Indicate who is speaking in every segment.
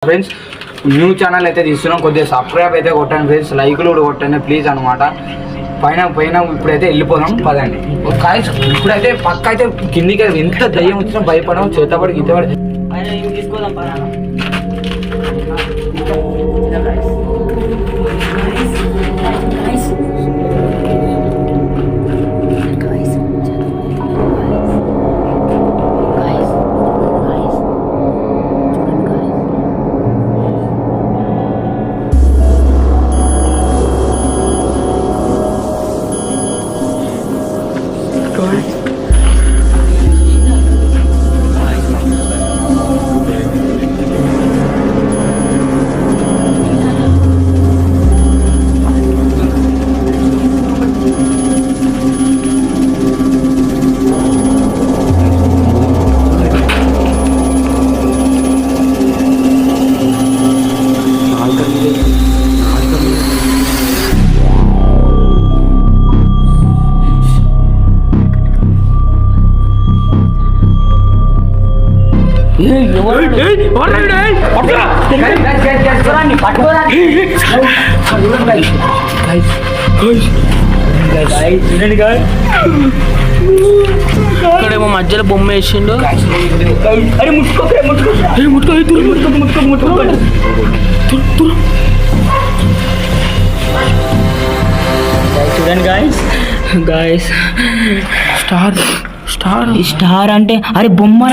Speaker 1: Friends new channel అయితే తీస్తున్నాం, కొద్దిగా సబ్స్క్రైబ్ అయితే కొట్టండి ఫ్రెండ్స్, లైక్లు కూడా కొట్టండి ప్లీజ్ అనమాట. పైన ఇప్పుడైతే వెళ్ళిపోదాం పదండి. ఇప్పుడైతే పక్క అయితే కిందికి ఎంత దయ్యం వచ్చినా భయపడడం, చేతపడి గీతపడి
Speaker 2: తీసుకోదాం. ఇక్కడేమో మధ్యలో బొమ్మ వేసిండు. చూడండి guys, guys star star star అంటే అరే బొమ్మ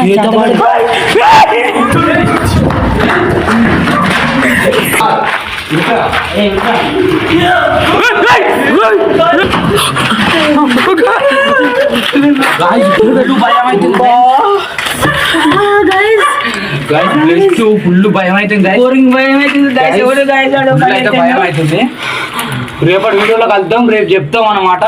Speaker 1: ఫుల్ భయం అవుతుంది, రేపటి వీడియోలో కలుద్దాం, రేపు చెప్తాం అన్నమాట.